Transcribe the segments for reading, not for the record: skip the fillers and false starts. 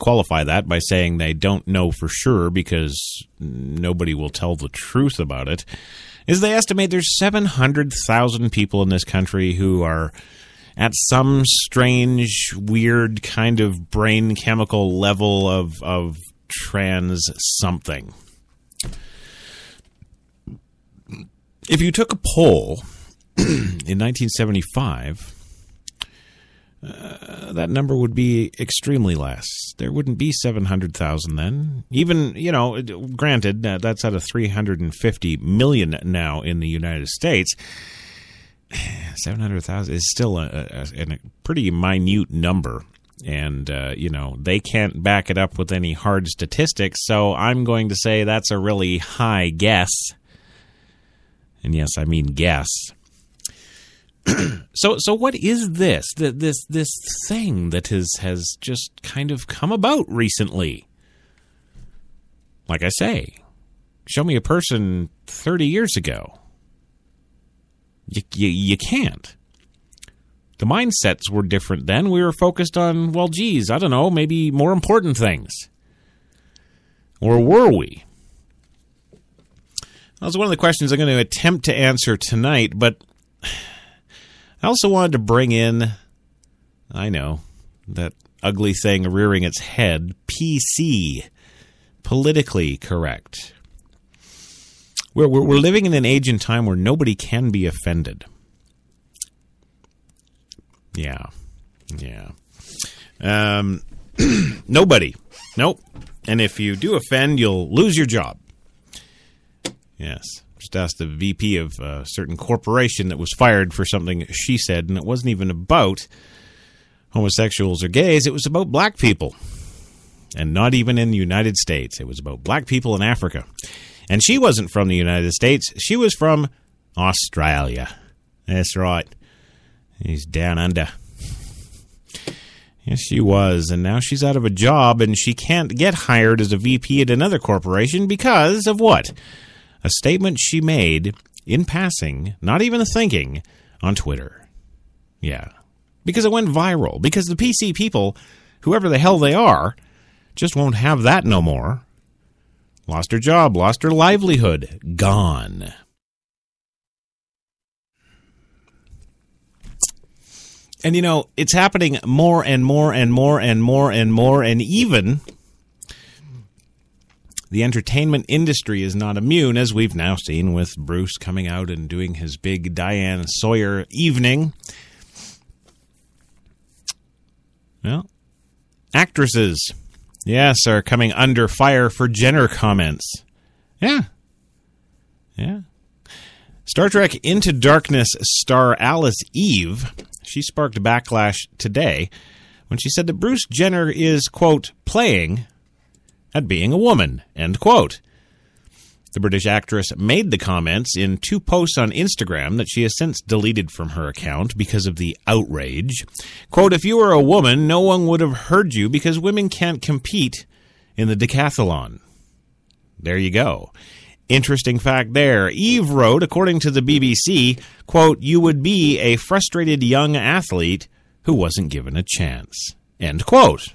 qualify that by saying they don't know for sure because nobody will tell the truth about it, is they estimate there's 700,000 people in this country who are at some strange, weird kind of brain chemical level of trans something. If you took a poll in 1975, that number would be extremely less. There wouldn't be 700,000 then. Even, granted, that's out of 350 million now in the United States. 700,000 is still a pretty minute number. And, they can't back it up with any hard statistics, so I'm going to say that's a really high guess. And yes, I mean guess. So what is this thing that has just kind of come about recently? Like I say, show me a person 30 years ago. You can't. The mindsets were different then. We were focused on, well, geez, I don't know, maybe more important things. Or were we? That was one of the questions I'm going to attempt to answer tonight, but I also wanted to bring in, I know, that ugly thing rearing its head, PC, politically correct. We're living in an age and time where nobody can be offended. Yeah. Nobody. Nope. And if you do offend, you'll lose your job. Yes. Just asked the VP of a certain corporation that was fired for something she said, and it wasn't even about homosexuals or gays. It was about black people. And not even in the United States. It was about black people in Africa. And she wasn't from the United States. She was from Australia. That's right. He's down under. Yes, she was. And now she's out of a job, and she can't get hired as a VP at another corporation because of what? A statement she made in passing, not even thinking, on Twitter. Yeah. Because it went viral. Because the PC people, whoever the hell they are, just won't have that no more. Lost her job, lost her livelihood. Gone. And, it's happening more and more and more and more and more, and even the entertainment industry is not immune, as we've now seen with Bruce coming out and doing his big Diane Sawyer evening. Well, actresses, yes, are coming under fire for Jenner comments. Yeah. Star Trek Into Darkness star Alice Eve, she sparked backlash today when she said that Bruce Jenner is, quote, playing at being a woman, end quote. The British actress made the comments in 2 posts on Instagram that she has since deleted from her account because of the outrage. Quote, if you were a woman, no one would have heard you because women can't compete in the decathlon. There you go. Interesting fact there. Eve wrote, according to the BBC, quote, you would be a frustrated young athlete who wasn't given a chance, end quote.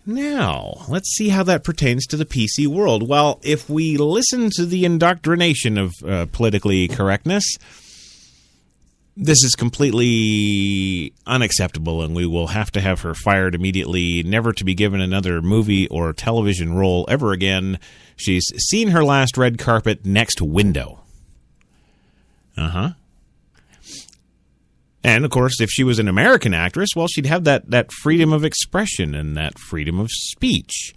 Now, let's see how that pertains to the PC world. Well, if we listen to the indoctrination of politically correctness, this is completely unacceptable, and we will have to have her fired immediately, never to be given another movie or television role ever again. She's seen her last red carpet next window. And, of course, if she was an American actress, well, she'd have that freedom of expression and that freedom of speech.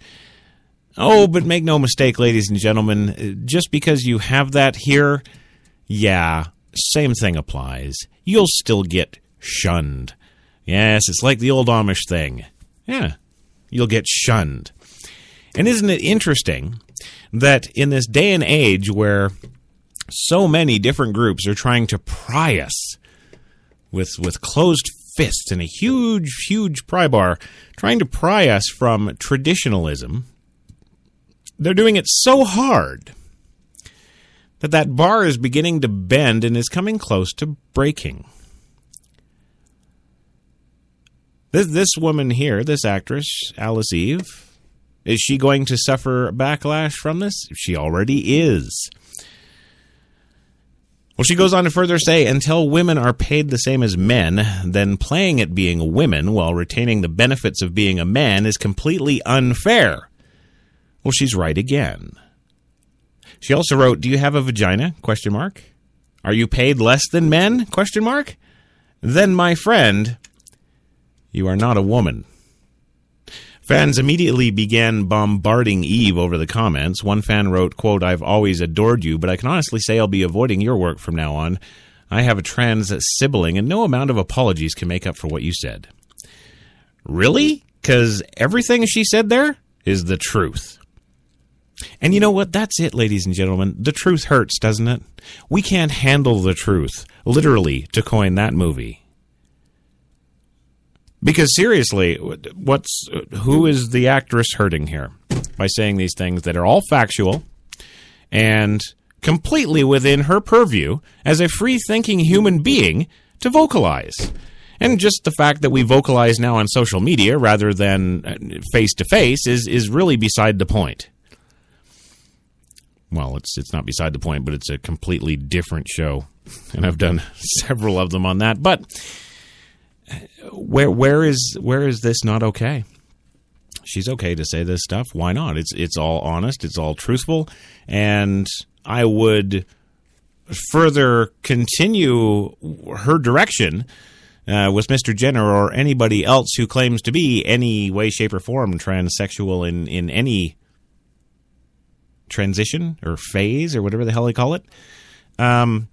Oh, but make no mistake, ladies and gentlemen, just because you have that here, yeah, same thing applies. You'll still get shunned. Yes, it's like the old Amish thing. Yeah, you'll get shunned. And isn't it interesting that in this day and age where so many different groups are trying to pry us with closed fists and a huge pry bar, trying to pry us from traditionalism, they're doing it so hard that bar is beginning to bend and is coming close to breaking. This woman here, this actress, Alice Eve, is she going to suffer backlash from this? She already is. Well, she goes on to further say, until women are paid the same as men, then playing at being women while retaining the benefits of being a man is completely unfair. Well, she's right again. She also wrote, do you have a vagina? ? Are you paid less than men? ? Then, my friend, you are not a woman. Fans immediately began bombarding Eve over the comments. One fan wrote, quote, I've always adored you, but I can honestly say I'll be avoiding your work from now on. I have a trans sibling, and no amount of apologies can make up for what you said. Really? Because everything she said there is the truth. And you know what? That's it, ladies and gentlemen. The truth hurts, doesn't it? We can't handle the truth, literally, to coin that movie. Because seriously, who is the actress hurting here by saying these things that are all factual and completely within her purview as a free-thinking human being to vocalize? And just the fact that we vocalize now on social media rather than face-to-face is really beside the point. Well, it's not beside the point, but it's a completely different show, and I've done several of them on that. But where is this not okay? She's okay to say this stuff. Why not? It's all honest. It's all truthful. And I would further continue her direction with Mr. Jenner or anybody else who claims to be any way, shape, or form transsexual in any transition or phase or whatever the hell they call it. A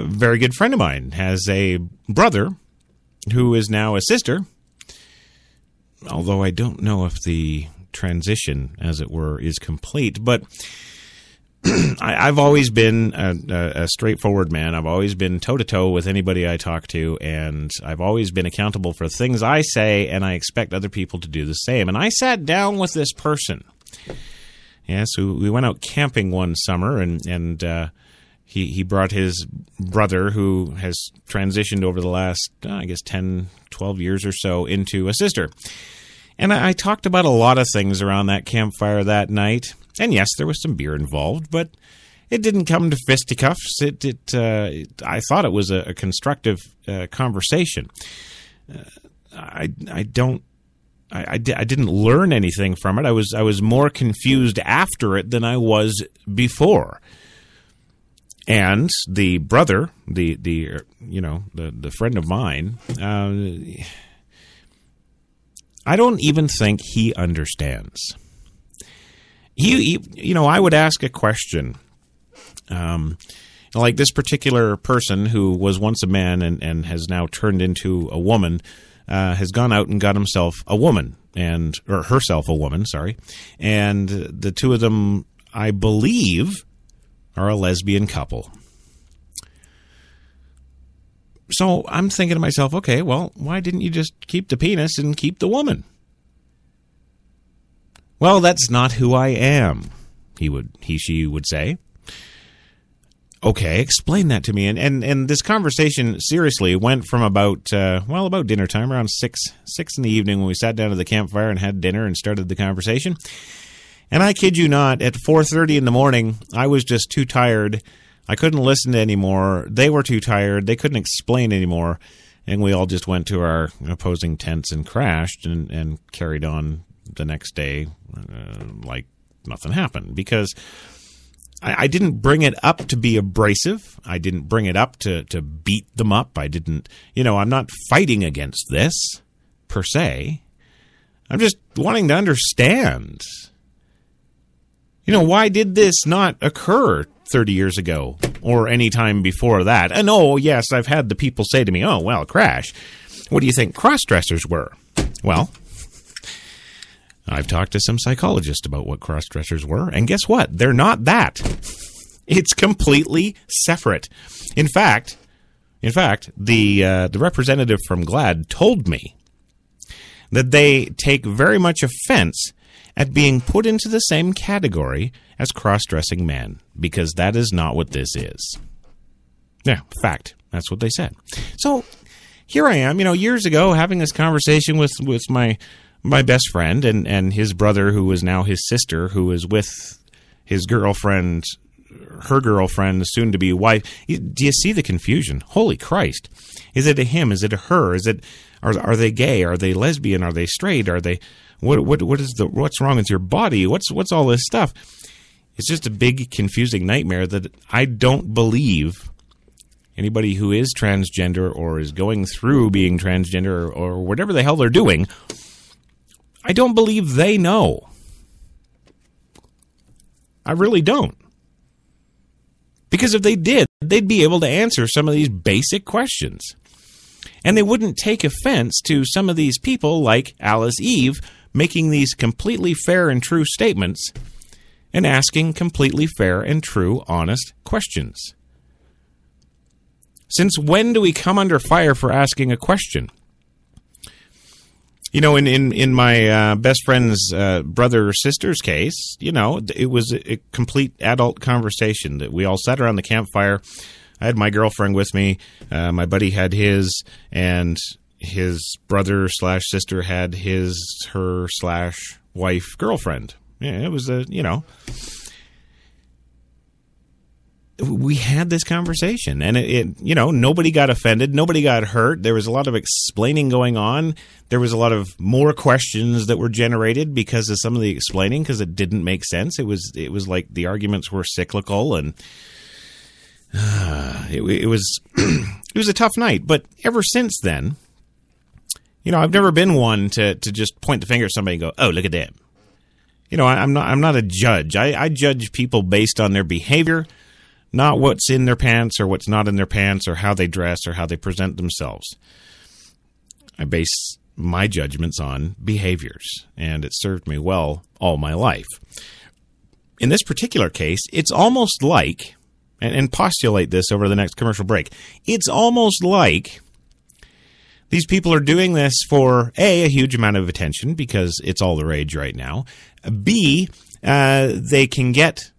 very good friend of mine has a brother who is now a sister, although I don't know if the transition, as it were, is complete. But I've always been a straightforward man. I've always been toe-to-toe with anybody I talk to, and I've always been accountable for things I say, and I expect other people to do the same. And I sat down with this person. Yeah, so we went out camping one summer, and he brought his brother, who has transitioned over the last, 10, 12 years or so, into a sister. And I talked about a lot of things around that campfire that night. And yes, there was some beer involved, but it didn't come to fisticuffs. I thought it was a constructive conversation. I didn't learn anything from it. I was more confused after it than I was before. And the brother, the friend of mine, I don't even think he understands. I would ask a question, like this particular person who was once a man and has now turned into a woman, has gone out and got himself a woman, or herself a woman, sorry, and the two of them, I believe, are a lesbian couple. So I'm thinking to myself, okay, well, why didn't you just keep the penis and keep the woman? Well, that's not who I am, she would say. Okay, explain that to me. And this conversation, seriously, went from about dinner time, around 6 in the evening, when we sat down at the campfire and had dinner and started the conversation. And I kid you not, at 4:30 in the morning, I was just too tired. I couldn't listen anymore. They were too tired. They couldn't explain anymore. And we all just went to our opposing tents and crashed and carried on the next day like nothing happened. Because I didn't bring it up to be abrasive. I didn't bring it up to beat them up. I didn't, I'm not fighting against this, per se. I'm just wanting to understand. Why did this not occur 30 years ago or any time before that? And yes, I've had the people say to me, oh, well, Crash, what do you think cross-dressers were? Well, I've talked to some psychologists about what cross-dressers were, and guess what? They're not that. It's completely separate. In fact, the representative from GLAAD told me that they take very much offense at being put into the same category as cross-dressing men, because that is not what this is. Yeah, fact. That's what they said. So here I am, years ago having this conversation with my best friend and his brother, who is now his sister, who is with his girlfriend, her girlfriend, soon to be wife. Do you see the confusion? Holy Christ! Is it a him? Is it a her? Are they gay? Are they lesbian? Are they straight? Are they what's wrong with your body? What's all this stuff? It's just a big confusing nightmare that I don't believe anybody who is transgender or is going through being transgender or whatever the hell they're doing, I don't believe they know. I really don't. Because if they did, they'd be able to answer some of these basic questions. And they wouldn't take offense to some of these people like Alice Eve making these completely fair and true statements and asking completely fair and true, honest questions. Since when do we come under fire for asking a question? In my best friend's brother or sister's case, it was a complete adult conversation that we all sat around the campfire. I had my girlfriend with me. My buddy had his, and his brother / sister had her / wife girlfriend. Yeah, it was we had this conversation, and it nobody got offended, nobody got hurt. There was a lot of explaining going on. There was a lot of more questions that were generated because of some of the explaining, because it didn't make sense. It was like the arguments were cyclical, and it was it was a tough night. But ever since then, I've never been one to just point the finger at somebody and go, "Oh, look at them." I'm not a judge. I judge people based on their behavior, not what's in their pants or what's not in their pants or how they dress or how they present themselves. I base my judgments on behaviors, and it served me well all my life. In this particular case, it's almost like, and postulate this over the next commercial break, it's almost like these people are doing this for, A, a huge amount of attention because it's all the rage right now. B, they can get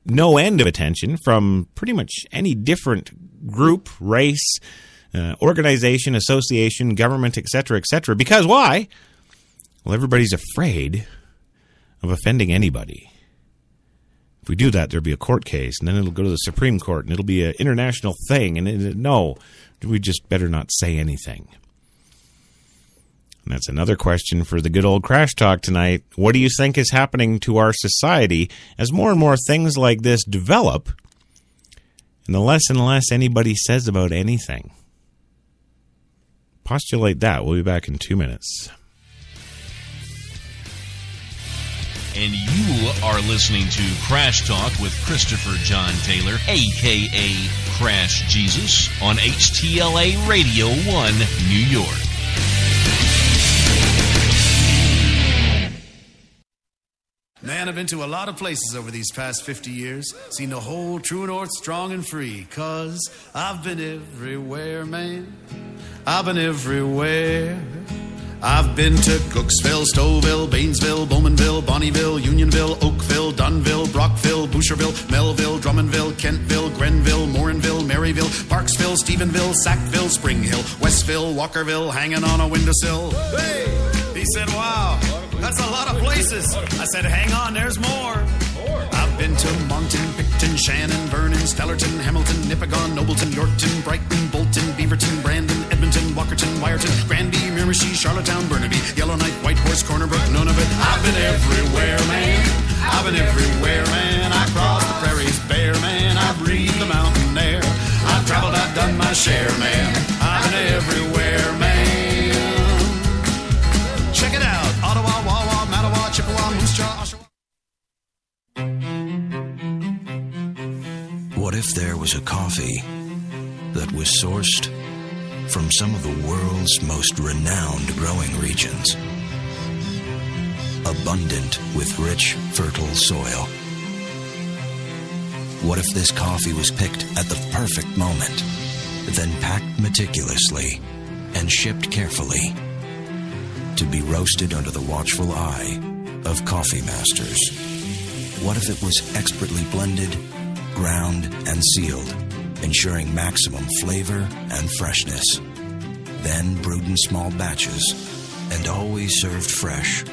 no end of attention from pretty much any different group, race, organization, association, government, etc., etc. Because why? Well, everybody's afraid of offending anybody. If we do that, there'll be a court case, and then it'll go to the Supreme Court, and it'll be an international thing. And no, we just better not say anything. And that's another question for the good old Crash Talk tonight. What do you think is happening to our society as more and more things like this develop, and the less and less anybody says about anything? Postulate that. We'll be back in 2 minutes. And you are listening to Crash Talk with Christopher John Taylor, a.k.a. Crash Jesus, on HTLA Radio 1, New York. Man, I've been to a lot of places over these past 50 years. Seen the whole true north strong and free. 'Cause I've been everywhere, man. I've been everywhere. I've been to Cooksville, Stouffville, Bainesville, Bowmanville, Bonnieville, Unionville, Oakville, Dunville, Brockville, Boucherville, Melville, Drummondville, Kentville, Grenville, Morinville, Maryville, Parksville, Stephenville, Sackville, Spring Hill, Westville, Walkerville, hanging on a windowsill. Hey! He said, wow, that's a lot of places. I said, hang on, there's more. I've been to Moncton, Picton, Shannon, Vernon, Stellarton, Hamilton, Nipigon, Nobleton, Yorkton, Brighton, Bolton, Beaverton, Brandon, Edmonton, Walkerton, Wyerton, Granby, Miramichi, Charlottetown, Burnaby, Yellowknife, Whitehorse, Corner Brook, none of it. I've been everywhere, man. I've been everywhere, man. I crossed the prairies bare, man. I breathed the mountain air. I've traveled, I've done my share, man. I've been everywhere, man. Check it out. Ottawa, Wawa, Mattawa, Chippewa, Moose Jaw, Oshawa. What if there was a coffee that was sourced from some of the world's most renowned growing regions, abundant with rich, fertile soil? What if this coffee was picked at the perfect moment, then packed meticulously and shipped carefully to be roasted under the watchful eye of coffee masters? What if it was expertly blended, ground, and sealed, ensuring maximum flavor and freshness? then brewed in small batches, and always served fresh